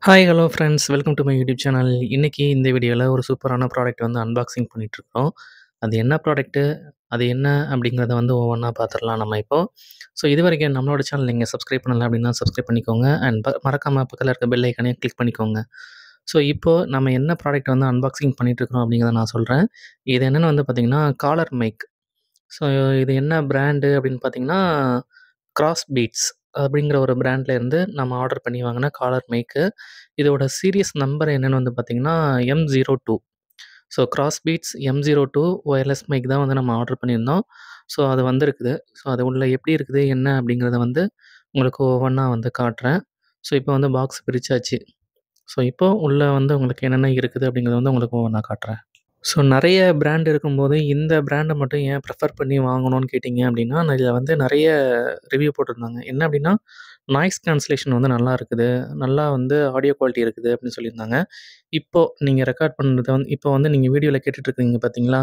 Hi hello friends welcome to my YouTube channel. இன்னைக்கு இந்த வீடியோவில் ஒரு சூப்பரான ப்ராடக்ட் வந்து அன்பாக்சிங் பண்ணிகிட்ருக்கோம். அது என்ன ப்ராடக்ட்டு, அது என்ன அப்படிங்கிறத வந்து ஒவ்வொன்றா பார்த்துடலாம் நம்ம இப்போது. ஸோ இது வரைக்கும் நம்மளோட சேனல் நீங்கள் சப்ஸ்கிரைப் பண்ணல அப்படின்னா சப்ஸ்கிரைப் பண்ணிக்கோங்க. அண்ட் மறக்காமல் பக்கத்தில் இருக்க பெல் ஐக்கானையும் கிளிக் பண்ணிக்கோங்க. ஸோ இப்போது நம்ம என்ன ப்ராடக்ட் வந்து அன்பாக்சிங் பண்ணிகிட்ருக்கோம் அப்படிங்கிறத நான் சொல்கிறேன். இது என்னென்னு வந்து பார்த்திங்கன்னா காலர் மைக். ஸோ இது என்ன பிராண்டு அப்படின்னு பார்த்தீங்கன்னா கிராஸ் பீட்ஸ் அப்படிங்கிற ஒரு பிராண்ட்லேருந்து நம்ம ஆர்டர் பண்ணி வாங்கின காலர் மைக்கு. இதோட சீரியஸ் நம்பர் என்னென்னு வந்து பார்த்திங்கன்னா M02. So Crossbeats M02 wireless mic தான் வந்து நம்ம ஆர்டர் பண்ணியிருந்தோம். ஸோ அது வந்திருக்குது. ஸோ அது உள்ள எப்படி இருக்குது என்ன அப்படிங்கிறத வந்து உங்களுக்கு ஒவ்வொன்றா வந்து காட்டுறேன். ஸோ இப்போ வந்து பாக்ஸ் பிரிச்சாச்சு. ஸோ இப்போ உள்ள வந்து உங்களுக்கு என்னென்ன இருக்குது அப்படிங்கிறத வந்து உங்களுக்கு ஒவ்வொன்றா காட்டுறேன். ஸோ நெறைய பிராண்ட் இருக்கும்போது, இந்த பிராண்ட மட்டும் ஏன் ப்ரிஃபர் பண்ணி வாங்கணும்னு கேட்டிங்க அப்படின்னா, நான் இதில வந்து நெறைய ரிவ்யூ போட்டிருந்தாங்க. என்ன அப்படின்னா, நாய்ஸ் கேன்சலேஷன் வந்து நல்லா இருக்குது. நல்லா வந்து ஆடியோ குவாலிட்டி இருக்குது அப்படின்னு சொல்லியிருந்தாங்க. இப்போ நீங்க ரெக்கார்ட் பண்ணுறது வந்து இப்போ வந்து நீங்க வீடியோல கேட்டுட்டு இருக்கீங்க பார்த்தீங்களா?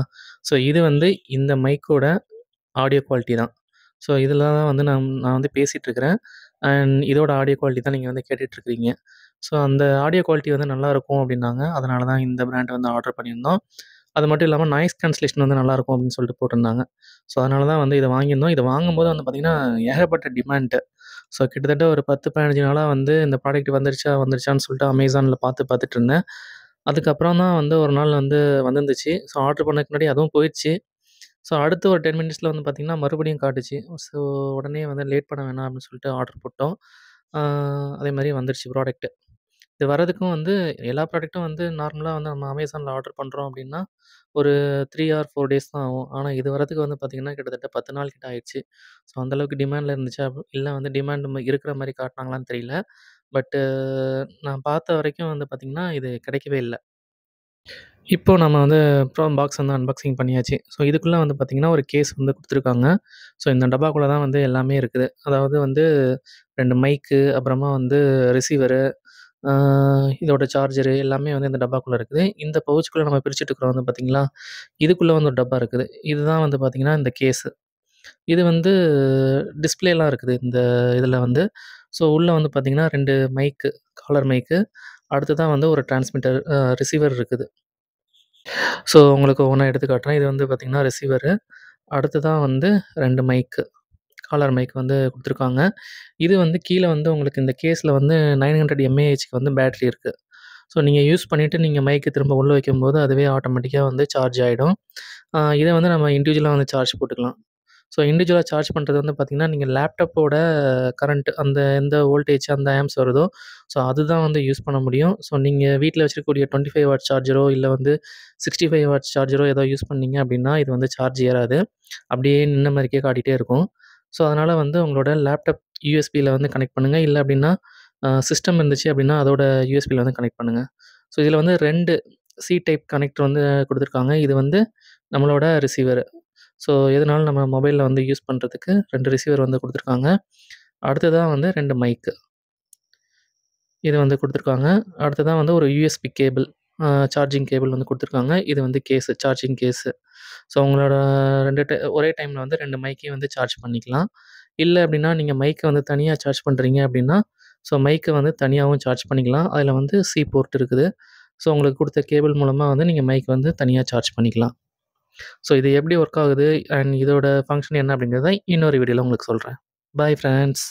ஸோ இது வந்து இந்த மைக்கோட ஆடியோ குவாலிட்டி தான். ஸோ இதில தான் வந்து நான் வந்து பேசிட்டு இருக்கிறேன். அண்ட் இதோட ஆடியோ குவாலிட்டி தான் நீங்க வந்து கேட்டுட்டு இருக்கிறீங்க. ஸோ அந்த ஆடியோ குவாலிட்டி வந்து நல்லாயிருக்கும் அப்படின்னாங்க. அதனால தான் இந்த பிராண்ட் வந்து ஆர்டர் பண்ணியிருந்தோம். அது மட்டும் இல்லாம நாய்ஸ் கேன்சலேஷன் வந்து நல்லாயிருக்கும் அப்படின்னு சொல்லிட்டு போட்டிருந்தாங்க. ஸோ அதனால தான் வந்து இத வாங்கியிருந்தோம். இத வாங்கும்போது வந்து பார்த்தீங்கன்னா, ஏகப்பட்ட டிமாண்ட். ஸோ கிட்டத்தட்ட ஒரு 10, 15 நாளா வந்து இந்த ப்ராடக்ட் வந்துருச்சா, வந்துருச்சான்னு சொல்லிட்டு அமேசான்ல பார்த்துட்டு இருந்தேன். அதுக்கப்புறம் தான் வந்து ஒரு நாள் வந்து வந்துருந்துச்சு. ஸோ ஆர்டர் பண்ணதுக்கு முன்னாடி அதுவும் போயிருச்சு. ஸோ அடுத்து ஒரு 10 மினிட்ஸ்ல வந்து பார்த்தீங்கன்னா, மறுபடியும் காட்டுச்சு. ஸோ உடனே வந்து லேட் பண்ண வேணாம் அப்படின்னு சொல்லிட்டு ஆர்டர் போட்டோம். ஆ அதே மாரி வந்துருச்சு ப்ராடக்ட்டு. இது வரதுக்கும் வந்து எல்லா ப்ராடக்ட்டும் வந்து நார்மலா வந்து நம்ம அமேசான்ல ஆர்டர் பண்ணுறோம் அப்படின்னா, ஒரு 3 ஆர் 4 டேஸ் தான் ஆகும். ஆனா இது வரதுக்கு வந்து பார்த்தீங்கன்னா, கிட்டத்தட்ட 10 நாள் கிட்ட ஆயிருச்சு. ஸோ அந்த அளவுக்கு டிமாண்ட்ல இருந்துச்சா? இல்ல வந்து டிமாண்ட் இருக்கிற மாரி காட்டுனாங்களான்னு தெரியல. பட்டு நான் பார்த்த வரைக்கும் வந்து பார்த்தீங்கன்னா, இது கிடைக்கவே இல்ல. இப்போ நம்ம வந்து பாக்ஸ் வந்து அன்பாக்சிங் பண்ணியாச்சு. ஸோ இதுக்குள்ள வந்து பார்த்தீங்கன்னா, ஒரு கேஸ் வந்து குடுத்துருக்காங்க. ஸோ இந்த டப்பாக்குள்ள தான் வந்து எல்லாமே இருக்குது. அதாவது வந்து 2 மைக்கு, அப்புறமா வந்து ரிசீவரு, ஆ இதோட சார்ஜரு எல்லாமே வந்து இந்த டப்பாக்குள்ள இருக்குது. இந்த பவுச்சுக்குள்ள நம்ம பிரிச்சுட்டு இருக்கிறோம் வந்து பார்த்தீங்களா, இதுக்குள்ள வந்து ஒரு டப்பா இருக்குது. இதுதான் வந்து பார்த்தீங்கன்னா, இந்த கேஸு. இது வந்து டிஸ்ப்ளேலாம் இருக்குது இந்த இதில வந்து. ஸோ உள்ள வந்து பார்த்தீங்கன்னா, 2 மைக்கு, காலர் மைக்கு, அடுத்ததா வந்து ஒரு டிரான்ஸ்மிட்டர் ரிசீவர் இருக்குது. ஸோ உங்களுக்கு ஒவ்வொண்ணா எடுத்து காட்டுறேன். இது வந்து பார்த்தீங்கன்னா ரிசீவரு. அடுத்ததா வந்து 2 மைக்கு. காலர் மைக் வந்து குடுத்துருக்காங்க. இது வந்து கீழ வந்து உங்களுக்கு இந்த கேஸ்ல வந்து 900 mAhக்கு வந்து பேட்டரி இருக்கு. ஸோ நீங்க யூஸ் பண்ணிட்டு நீங்க மைக்க திரும்ப உள்ள வைக்கும்போது அதுவே ஆட்டோமேட்டிக்கா வந்து சார்ஜ் ஆயிடும். இத வந்து நம்ம இண்டிவிஜுவலா வந்து சார்ஜ் போட்டுக்கலாம். ஸோ இண்டிவிஜுவலா சார்ஜ் பண்றது வந்து பார்த்தீங்கன்னா, நீங்க லேப்டாப்போட கரண்ட் அந்த எந்த வோல்டேஜ் அந்த ஆம்ப்ஸ் வருதோ, ஸோ அதுதான் வந்து யூஸ் பண்ண முடியும். ஸோ நீங்க வீட்ல வச்சிருக்கக்கூடிய 25 வாட் சார்ஜரோ, இல்ல வந்து 65 வாட்ஸ் சார்ஜரோ ஏதோ யூஸ் பண்ணீங்க அப்படின்னா, இது வந்து சார்ஜ் ஏறாது. அப்படியே நின்ன மாரிக்கே காட்டிட்டே இருக்கும். ஸோ அதனால வந்து உங்களோட லேப்டாப் யூஎஸ்பில வந்து கனெக்ட் பண்ணுங்க. இல்ல அப்படின்னா, சிஸ்டம் இருந்துச்சு அப்படின்னா, அதோட யூஎஸ்பில வந்து கனெக்ட் பண்ணுங்க. ஸோ இதில வந்து 2 சி டைப் கனெக்டர் வந்து குடுத்துருக்காங்க. இது வந்து நம்மளோட ரிசீவர். ஸோ எதுனாலும் நம்ம மொபைல்ல வந்து யூஸ் பண்றதுக்கு 2 ரிசீவர் வந்து குடுத்துருக்காங்க. அடுத்ததா வந்து 2 மைக்கு. இது வந்து குடுத்துருக்காங்க. அடுத்ததா வந்து ஒரு யூஎஸ்பி கேபிள், சார்ஜிங் கேபிள் வந்து குடுத்துருக்காங்க. இது வந்து கேஸு, சார்ஜிங் கேஸு. ஸோ உங்களோட 2 ஒரே டைம்ல வந்து 2 மைக்கையும் வந்து சார்ஜ் பண்ணிக்கலாம். இல்ல அப்டின்னா, நீங்க மைக்க வந்து தனியா சார்ஜ் பண்றீங்க அப்டின்னா, ஸோ மைக்க வந்து தனியாவும் சார்ஜ் பண்ணிக்கலாம். அதில வந்து சி போர்ட் இருக்குது. ஸோ உங்களுக்கு குடுத்த கேபிள் மூலமா வந்து நீங்க மைக் வந்து தனியா சார்ஜ் பண்ணிக்கலாம். ஸோ இது எப்படி ஒர்க் ஆகுது அண்ட் இதோட ஃபங்ஷன் என்ன அப்படிங்கிறத இன்னொரு வீடியோல உங்களுக்கு சொல்றேன். பாய் ஃபிரெண்ட்ஸ்.